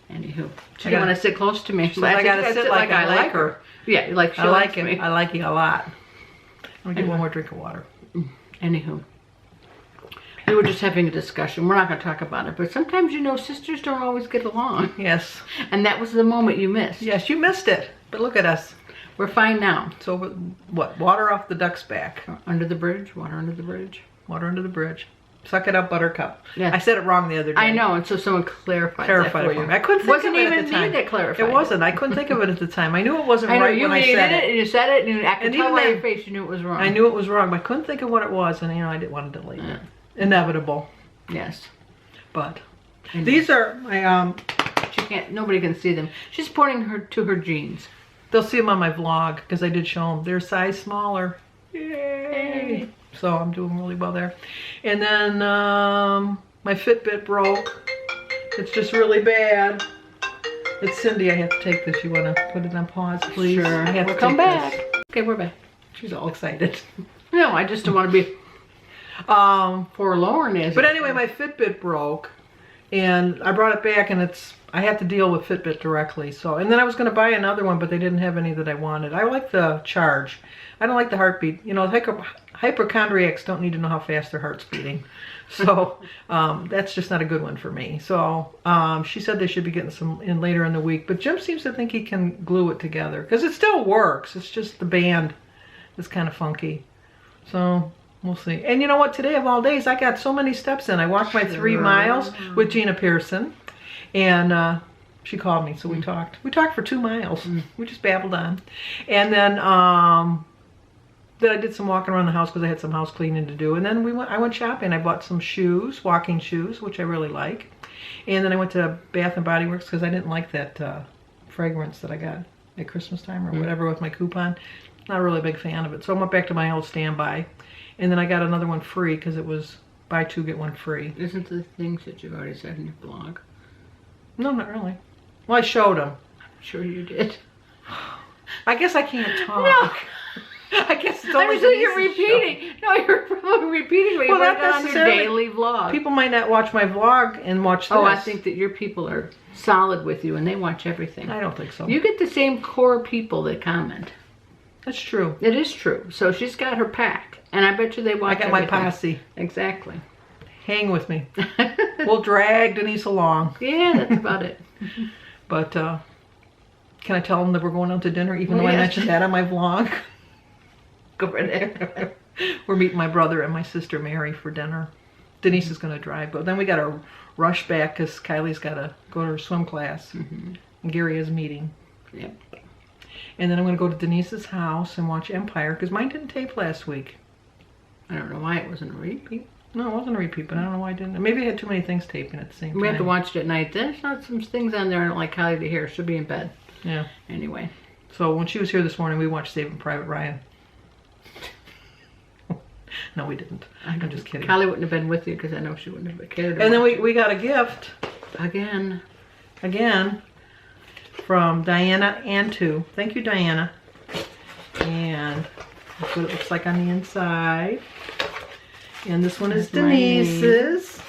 Anywho, she didn't want to sit close to me. So I gotta sit like I like her. Yeah, like she likes me. I like you a lot. Let me get one more drink of water. Anywho, we were just having a discussion. We're not going to talk about it, but sometimes, you know, sisters don't always get along. Yes. And that was the moment you missed. Yes, you missed it. But look at us. We're fine now. So what? Water off the duck's back. Under the bridge, water under the bridge. Water under the bridge. Suck it up, Buttercup. Yeah. I said it wrong the other day. I know, and so someone clarified that for you. I couldn't think of it at the time. Wasn't even me that clarified it. wasn't. I couldn't think of it at the time. I knew it wasn't I know, right you when I said it. And you said it, and I could And tell even by then, your face you knew it was wrong. I knew it was wrong, but I couldn't think of what it was, and you know, I didn't want to delete it. Inevitable. Yes. But these are my She can't. Nobody can see them. She's pointing her to her jeans. They'll see them on my vlog because I did show them. They're a size smaller. Yay! So I'm doing really well there. And then my Fitbit broke. It's just really bad. It's Cindy. I have to take this. You want to put it on pause, please? Sure. I have to come take back. this. Okay, we're back. She's all excited. No, I just don't want to be forlorn. But anyway, my Fitbit broke, and I brought it back, and I have to deal with Fitbit directly. So, and then I was going to buy another one, but they didn't have any that I wanted. I like the charge. I don't like the heartbeat. You know, hypochondriacs don't need to know how fast their heart's beating. So that's just not a good one for me. So she said they should be getting some in later in the week. But Jim seems to think he can glue it together because it still works. It's just the band is kind of funky. So we'll see. And you know what? Today of all days, I got so many steps in. I walked my 3 miles with Gina Pearson. And she called me, so we talked. We talked for 2 miles. We just babbled on. And then I did some walking around the house because I had some house cleaning to do. And then I went shopping. I bought some shoes, walking shoes, which I really like. And then I went to Bath & Body Works because I didn't like that fragrance that I got at Christmas time or whatever with my coupon. Not a really big fan of it. So I went back to my old standby. And then I got another one free because it was buy 2, get 1 free. Isn't the things that you've already said in your blog? No, not really. Well, I showed them. I'm sure you did. I guess I can't talk. No. I guess it's only you're repeating. No, you're probably repeating what you wrote on your daily vlog. People might not watch my vlog and watch this. Oh, I think that your people are solid with you and they watch everything. I don't think so. You get the same core people that comment. That's true. It is true. So she's got her pack. And I bet you they watch everything. I got my posse. Exactly. Hang with me. We'll drag Denise along. Yeah, that's about it. But can I tell them that we're going out to dinner even though I mentioned that on my vlog? Go right there. We're meeting my brother and my sister Mary for dinner. Denise is going to drive, but then we got to rush back because Kylie's got to go to her swim class. And Gary has a meeting. Yep. And then I'm going to go to Denise's house and watch Empire because mine didn't tape last week. I don't know why it wasn't a repeat. No, it wasn't a repeat, but I don't know why I didn't. Maybe I had too many things taping at the same time. We have to watch it at night. There's not some things on there I don't like Kylie to hear. She'll be in bed. Yeah. Anyway. So when she was here this morning, we watched Saving Private Ryan. No, we didn't. I'm just kidding. Kylie wouldn't have been with you because I know she wouldn't have cared. And then we got a gift. Again, from Diana Antu. Thank you, Diana. And that's what it looks like on the inside. And this one is Denise's.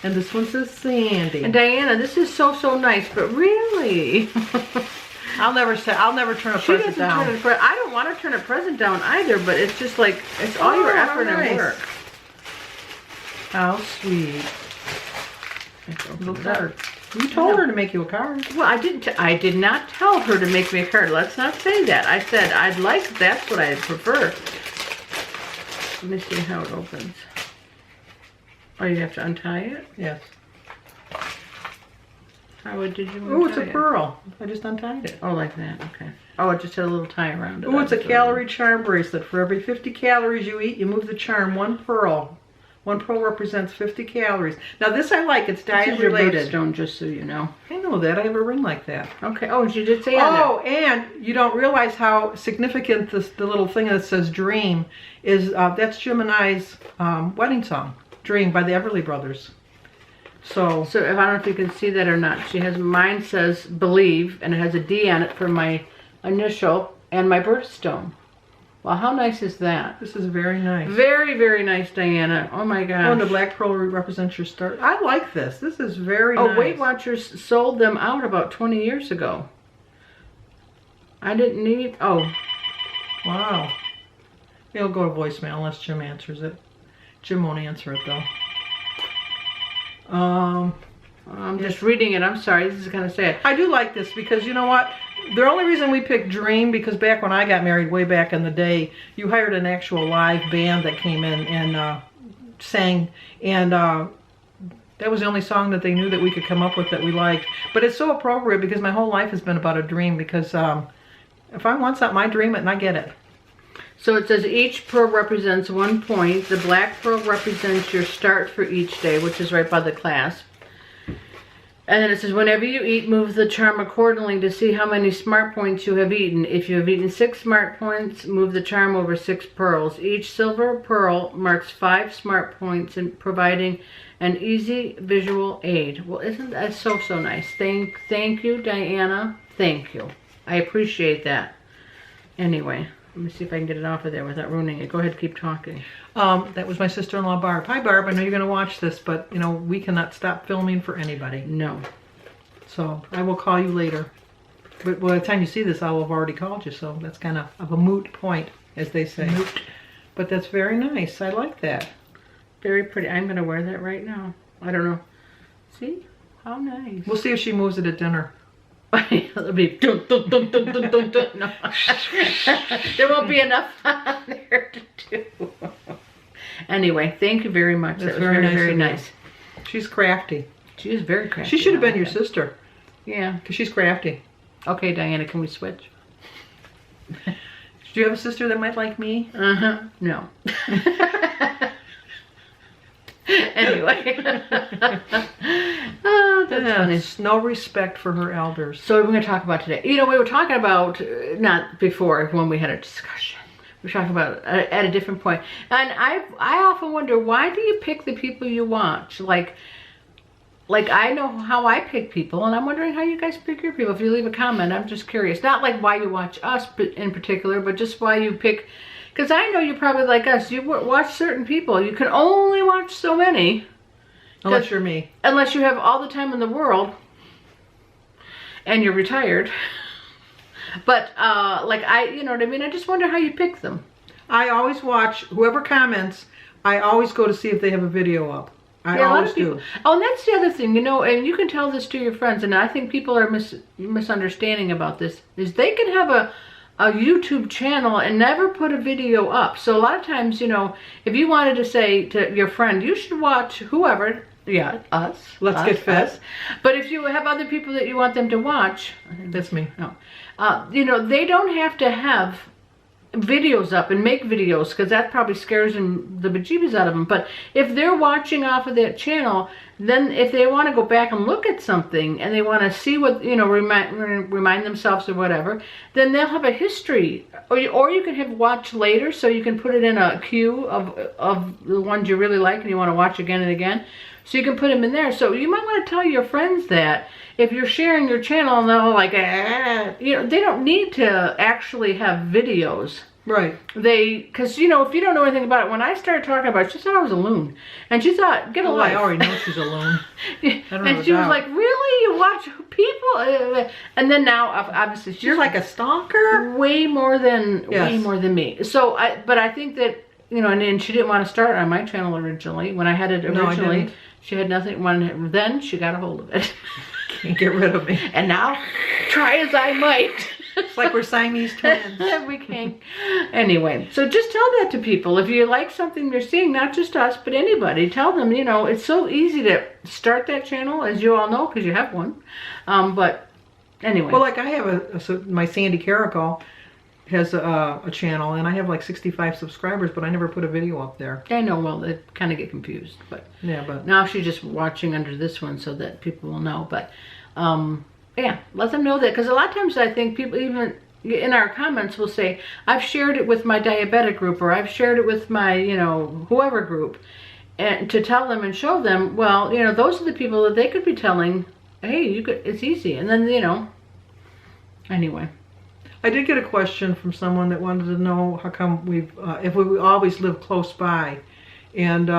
And this one says Sandy. And Diana, this is so nice, but really. I'll never turn a present down. I don't want to turn a present down either, but it's just like, it's all your effort and work. How sweet. Little card. You told her to make you a card. Well, I did not tell her to make me a card. Let's not say that. I said that's what I prefer. Let me see how it opens. Oh, you have to untie it? Yes. How did you untie it? Oh, it's a pearl. I just untied it. Oh, like that. Okay. Oh, it just had a little tie around it. Oh, it's a calorie charm bracelet. For every 50 calories you eat, you move the charm 1 pearl. 1 pearl represents 50 calories. Now this I like. It's diet related. Birthstone, just so you know. I know that. I have a ring like that. Okay. Oh, she did say that. Oh, and you don't realize how significant the little thing that says "Dream" is. That's Jim and I's wedding song, "Dream" by the Everly Brothers. So if I don't know if you can see that or not. She has, mine says "Believe" and it has a D on it for my initial and my birthstone. Well, how nice is that? This is very nice. Very, very nice, Diana. Oh my gosh. Oh, and the black pearl represents your star. I like this. This is very nice. Weight Watchers sold them out about 20 years ago. I didn't need, Wow. It'll go to voicemail unless Jim answers it. Jim won't answer it though. I'm just reading it. I'm sorry. This is kind of sad. I do like this because you know what? The only reason we picked Dream, because back when I got married way back in the day, you hired an actual live band that came in and sang, and that was the only song that they knew that we could come up with that we liked. But it's so appropriate because my whole life has been about a dream, because if I want something, I dream it and I get it. So it says each pearl represents 1 point. The black pearl represents your start for each day, which is right by the clasp. And then it says, whenever you eat, move the charm accordingly to see how many smart points you have eaten. If you have eaten 6 smart points, move the charm over 6 pearls. Each silver pearl marks 5 smart points, and providing an easy visual aid. Well, isn't that so nice? Thank you, Diana. Thank you. I appreciate that. Anyway, let me see if I can get it off of there without ruining it. Go ahead, keep talking. That was my sister-in-law, Barb. Hi, Barb. I know you're going to watch this, but, you know, we cannot stop filming for anybody. No. So I will call you later. But by the time you see this, I will have already called you, so that's kind of a moot point, as they say. Moot. But that's very nice. I like that. Very pretty. I'm going to wear that right now. I don't know. See? How nice. We'll see if she moves it at dinner. It'll be dun, dun, dun, dun, dun, dun, dun. No. There won't be enough on there to do. Anyway, thank you very much. That's that was very of nice. You. She's crafty. She is very crafty. She should have been your sister. Yeah. Because she's crafty. Okay, Diana, can we switch? Do you have a sister that might like me? Uh-huh. No. Anyway. Oh, that's funny. No respect for her elders. So what are we going to talk about today? You know, we were talking about, not before when we had a discussion. We were talking about at a different point. And I often wonder, why do you pick the people you watch? Like I know how I pick people, and I'm wondering how you guys pick your people. If you leave a comment, I'm just curious. Not like why you watch us in particular, but just why you pick. Because I know you're probably like us. You watch certain people. You can only watch so many. Unless you're me. Unless you have all the time in the world. And you're retired. But, you know what I mean? I just wonder how you pick them. I always watch, whoever comments, I always go to see if they have a video up. I always do. Oh, and that's the other thing, you know, and you can tell this to your friends, and I think people are misunderstanding about this, is they can have a YouTube channel and never put a video up. So a lot of times, you know, if you wanted to say to your friend, you should watch whoever, us. Let's Get Fit. Us. But if you have other people that you want them to watch, that's me. No, you know, they don't have to have videos up and make videos, because that probably scares them, the bejeebies out of them. But if they're watching off of that channel, then if they want to go back and look at something and they want to see what, you know, remind themselves or whatever, then they'll have a history. Or you can have watch later, so you can put it in a queue of the ones you really like and you want to watch again and again. So you can put them in there. So you might want to tell your friends that if you're sharing your channel and they're like, you know, they don't need to actually have videos. Right. Because, you know, if you don't know anything about it, when I started talking about it, she thought I was a loon. And she thought, get a life. I already know she's a loon. And she was like, really? You watch people? And then now, obviously, she's You're like a stalker? Way more than me. So, but I think that, you know, and she didn't want to start on my channel originally. When I had it originally, no, I didn't. She had nothing. Then she got a hold of it. Can't get rid of me. And now, try as I might. It's like we're Siamese twins. We can. Anyway, so just tell that to people. If you like something they're seeing, not just us, but anybody, tell them, you know, it's so easy to start that channel, as you all know, because you have one. But anyway. Well, like I have my Sandy Caracol has a channel, and I have like 65 subscribers, but I never put a video up there. I know, well, they kind of get confused, but yeah, but now she's just watching under this one so that people will know. But yeah, let them know that, because a lot of times I think people even in our comments will say, I've shared it with my diabetic group, or I've shared it with my, you know, whoever group, and to tell them and show them, well, you know, those are the people that they could be telling, hey, you could, it's easy. And then, you know, anyway. I did get a question from someone that wanted to know how come if we always live close by. And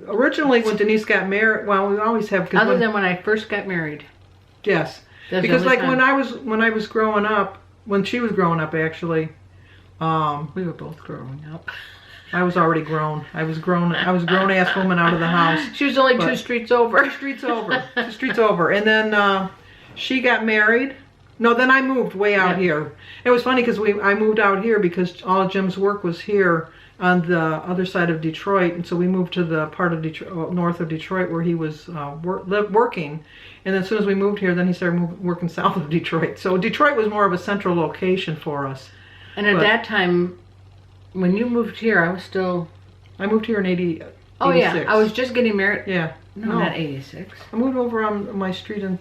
originally when Denise got married, well, we always have. Other than when I first got married. Yes. That's Because the only like time. when I was growing up, when she was growing up actually, We were both growing up. I was already grown. I was grown ass woman out of the house. She was only But- 2 streets over. 2 streets over. 2 streets over. And then she got married. No, then I moved way out here. It was funny because I moved out here because all of Jim's work was here on the other side of Detroit, and so we moved to the part of Detroit, north of Detroit, where he was working. And then as soon as we moved here, then he started working south of Detroit. So Detroit was more of a central location for us. And at that time, when you moved here, I was still... I moved here in 86. Oh, yeah. I was just getting married. Yeah. No, not 86. I moved over on my street in...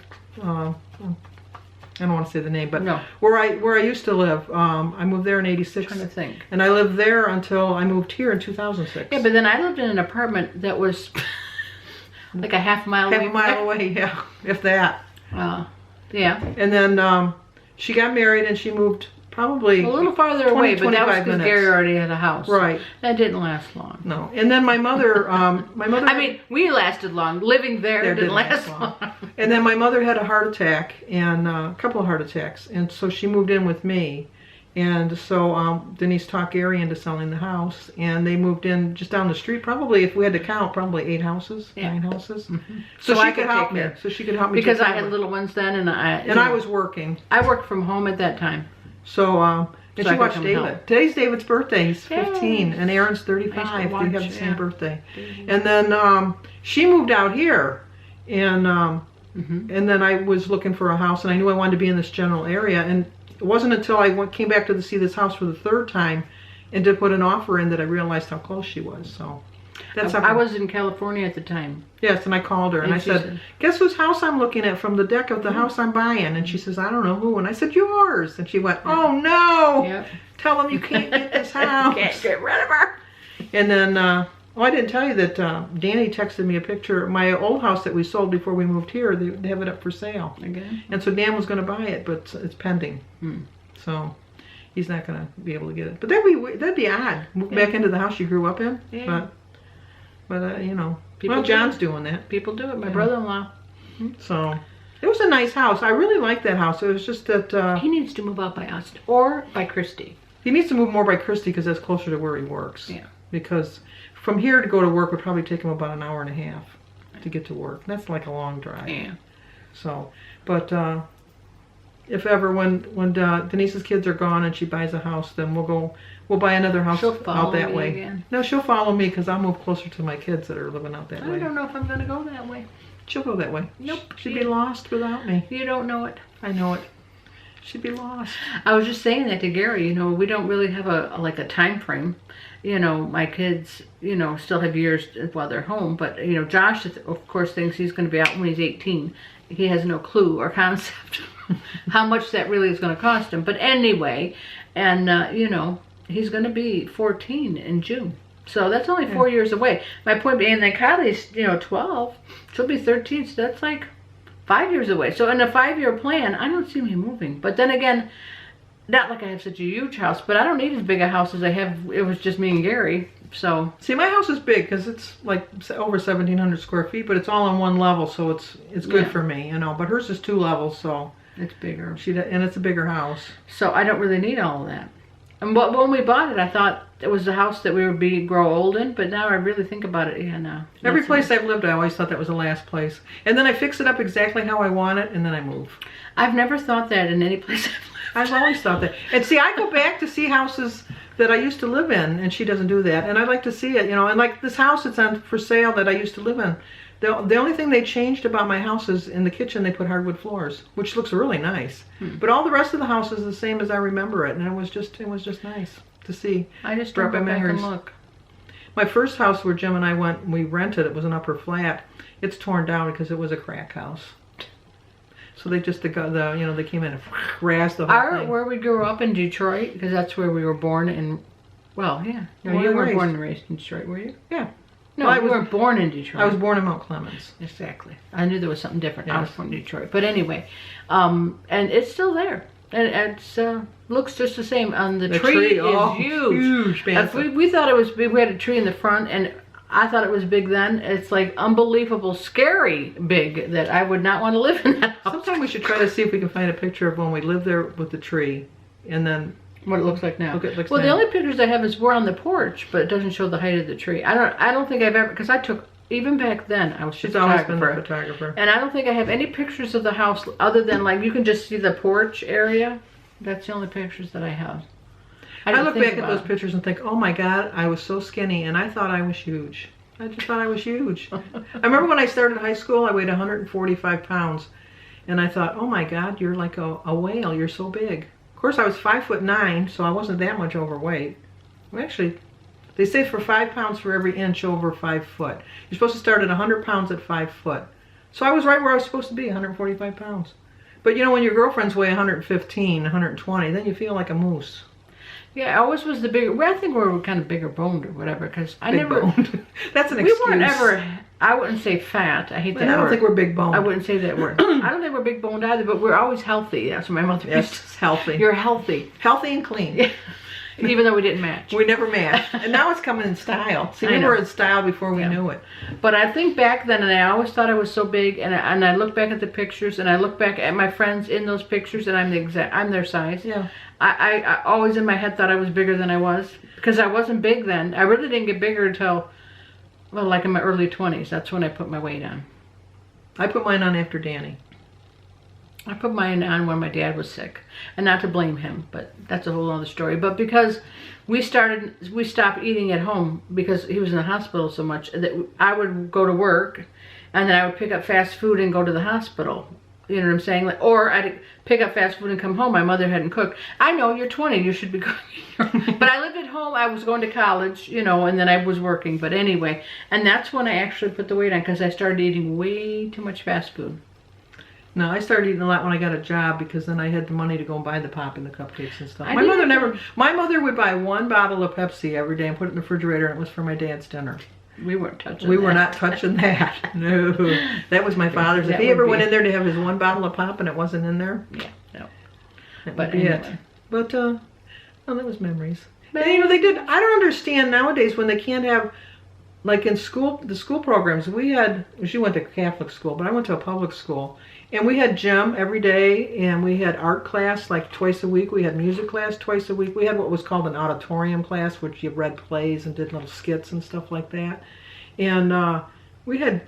I don't want to say the name, but No. where I used to live, I moved there in I'm '86, trying to think. and I lived there until I moved here in 2006. Yeah, but then I lived in an apartment that was like a half mile away. half a mile away, yeah, if that. Yeah. And then she got married, and she moved probably A little farther away, but that was 25 because minutes. Gary already had a house. Right. That didn't last long. No, and then my mother, I mean, we lasted long. Living there didn't last long. And then my mother had a heart attack, and a couple of heart attacks, and so she moved in with me. And so Denise talked Gary into selling the house, and they moved in just down the street. Probably, if we had to count, probably 8 houses, 9 houses. Mm-hmm. So I she could help me. care. So she could help me Because take I had over. little ones then, and I was working. I worked from home at that time. So and So she I could watched come David. help. Today's David's birthday. He's Yay. 15, and Aaron's I 35. used to We have watch, the same yeah. birthday. And then she moved out here, and and then I was looking for a house, and I knew I wanted to be in this general area. And it wasn't until I came back to see this house for the 3rd time and did put an offer in that I realized how close she was. So that's how I was in California at the time. Yes, and I called her and I she said, guess whose house I'm looking at from the deck of the house I'm buying? And she says, I don't know who. And I said, yours. And she went, oh no, Yep. tell them you can't get this house. Can't get rid of her. And then, I didn't tell you that Danny texted me a picture. My old house that we sold before we moved here, they have it up for sale. Again? And so Dan was going to buy it, but it's pending. Hmm. So he's not going to be able to get it. But that'd be odd. Move back into the house you grew up in. Yeah. But you know, People well, do John's it. doing that. People do it. My brother-in-law. So it was a nice house. I really liked that house. It was just that He needs to move out by us or by Christy. he needs to move more by Christie because that's closer to where he works. Yeah. Because from here to go to work would probably take him about an hour and a half to get to work. That's like a long drive. Yeah. So, but if ever when Denise's kids are gone and she buys a house, then we'll buy another house She'll follow out that me way. again. No, she'll follow me because I'll move closer to my kids that are living out that I way. don't know if I'm going to go that way. She'll go that way. Nope. She'd be lost without me. You don't know it. I know it. She'd be lost. I was just saying that to Gary. You know, we don't really have a time frame. You know, my kids, you know, still have years while they're home. But, you know, Josh, of course, thinks he's going to be out when he's 18. He has no clue or concept how much that really is going to cost him. But anyway, and, you know, he's going to be 14 in June. So that's only 4 years away. My point being, and then Kylie's, you know, 12. She'll be 13. So that's like 5 years away. So in a 5-year plan, I don't see me moving. But then again, not like I have such a huge house, but I don't need as big a house as I have. It was just me and Gary. So See, my house is big because it's like over 1,700 square feet, but it's all on one level, so it's good Yeah. for me, you know. But hers is 2 levels, so it's bigger. and it's a bigger house. So I don't really need all of that. And when we bought it, I thought it was the house that we would grow old in. But now I really think about it, yeah, no. Every not so place much. I've lived, I always thought that was the last place, and then I fix it up exactly how I want it, and then I move. I've never thought that in any place I've lived. I've always thought that. And see, I go back to see houses that I used to live in, and she doesn't do that. And I like to see it, you know. And like this house that's on for sale that I used to live in, the only thing they changed about my house is in the kitchen they put hardwood floors, which looks really nice. But all the rest of the house is the same as I remember it, and it was just nice to see. I just Brought don't go back back and memories. look. My first house where Jim and I went, we rented, it was an upper flat. It's torn down because it was a crack house. So they just they came in and razzed the whole thing. Where we grew up in Detroit, because that's where we were born in. Well, yeah. No, Born you and weren't raised. born and raised in Detroit, were you? Yeah. No, Well, I you was- weren't born in Detroit. I was born in Mount Clemens. Exactly. I knew there was something different. I was Yes. from Detroit. But anyway, and it's still there. And it's looks just the same. On the tree, is oh, huge. huge, We thought it was big. We had a tree in the front, and I thought it was big then. It's like unbelievable, scary big that I would not want to live in that house. Sometime we should try to see if we can find a picture of when we lived there with the tree, and then what it looks like now. Look, it looks well, now. the only pictures I have is we're on the porch, but it doesn't show the height of the tree. I don't think I've ever, because I took, even back then, I was She's a always been a photographer. photographer. And I don't think I have any pictures of the house other than like you can just see the porch area. That's the only pictures that I have. I didn't look think back at about those it. pictures and think, oh my God, I was so skinny, and I thought I was huge. I just thought I was huge. I remember when I started high school, I weighed 145 pounds, and I thought, oh my God, you're like a whale. You're so big. Of course, I was 5'9", so I wasn't that much overweight. Well, actually, they say for 5 pounds for every inch over 5 foot. You're supposed to start at 100 pounds at 5 foot. So I was right where I was supposed to be, 145 pounds. But you know, when your girlfriends weigh 115, 120, then you feel like a moose. Yeah, I always was the bigger. Well, I think we were kind of bigger boned or whatever, because I Big never. boned. That's an We excuse. weren't ever. I wouldn't say fat. I hate that And I don't word. think we're big boned. I wouldn't say that word. I don't think we're big boned either, but we're always healthy. That's what my mother used to Yes, say. healthy. You're healthy, Healthy and clean. Yeah. Even though we didn't match. We never matched. And now it's coming in style. See, I we know. were in style before we Yeah. knew it. But I think back then, and I always thought I was so big, and I look back at the pictures, and I look back at my friends in those pictures, and I'm their size. Yeah. I always in my head thought I was bigger than I was, because I wasn't big then. I really didn't get bigger until, well, like in my early 20s. That's when I put my weight on. I put mine on after Danny. I put mine on when my dad was sick, and not to blame him, but that's a whole other story. But because we stopped eating at home because he was in the hospital so much that I would go to work, and then I would pick up fast food and go to the hospital. You know what I'm saying? Like, or I'd pick up fast food and come home. My mother hadn't cooked. I know, you're 20, you should be cooking. But I lived at home. I was going to college, you know, and then I was working. But anyway, and that's when I actually put the weight on, because I started eating way too much fast food. No, I started eating a lot when I got a job, because then I had the money to go and buy the pop and the cupcakes and stuff. I My didn't- mother would buy 1 bottle of Pepsi every day and put it in the refrigerator, and it was for my dad's dinner. We weren't touching We that. were not touching that. No. That was my father's. If That he would ever be- went in there to have his 1 bottle of pop and it wasn't in there, Yeah, no. that But would be it. anyway. But, well, that was memories. And, you know, they did, I don't understand nowadays when they can't have, like in school, the school programs, she went to Catholic school, but I went to a public school. And we had gym every day, and we had art class like twice a week. We had music class twice a week. We had what was called an auditorium class, which you read plays and did little skits and stuff like that. And we had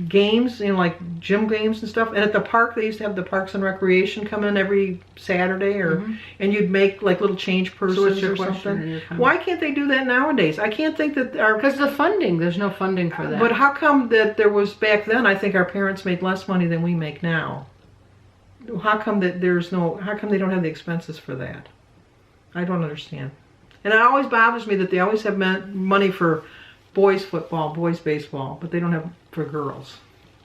games, you know, like gym games and stuff. And at the park, they used to have the Parks and Recreation come in every Saturday, and you'd make like little change purses what's your or question? something. Your comment? Why can't they do that nowadays? I can't think that our... Because the funding, there's no funding for that. But how come that there was back then? I think our parents made less money than we make now. How come that how come they don't have the expenses for that? I don't understand. And it always bothers me that they always have money for boys football, boys baseball, but they don't have for girls.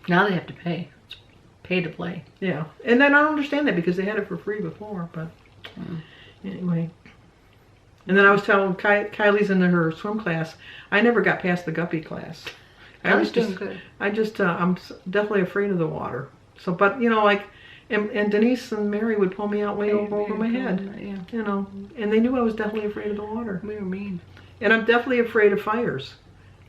Now they have to pay. It's pay to play. Yeah. And then I don't understand that, because they had it for free before, but anyway. And then I was telling Kylie's in her swim class, I never got past the guppy class. I was doing good. I'm definitely afraid of the water. So, but you know, like, and Denise and Mary would pull me out way over my head. Yeah. You know, and they knew I was definitely afraid of the water. We were mean. And I'm definitely afraid of fires.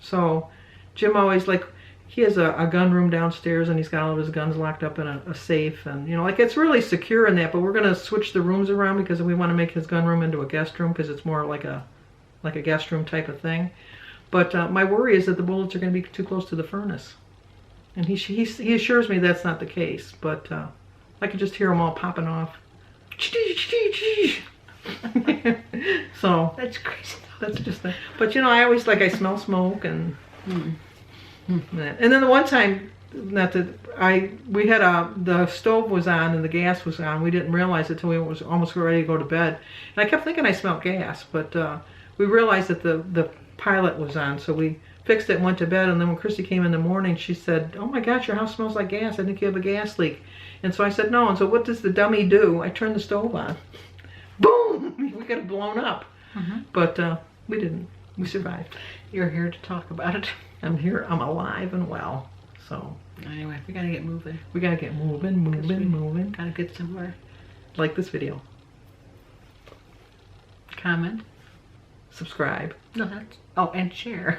So, Jim always, like, he has a gun room downstairs, and he's got all of his guns locked up in a safe, and you know, like, it's really secure in that. But we're gonna switch the rooms around because we want to make his gun room into a guest room, because it's more like a guest room type of thing. But my worry is that the bullets are going to be too close to the furnace, and he assures me that's not the case. But I could just hear them all popping off. So That's crazy. that's just that. But you know, I always I smell smoke and. And then the one time, we had the stove was on and the gas was on. We didn't realize it till we was almost ready to go to bed. And I kept thinking I smelled gas, but we realized that the pilot was on, so we fixed it and went to bed. And then when Christy came in the morning, she said, "Oh my gosh, your house smells like gas. I think you have a gas leak." And so I said, "No." And so what does the dummy do? I turned the stove on. Boom! We could have blown up. But we didn't. We survived. You're here to talk about it. I'm here. I'm alive and well. So Anyway, we gotta get moving. we gotta get moving. Gotta get somewhere. Like this video. comment. Subscribe. No, that's, oh, and share.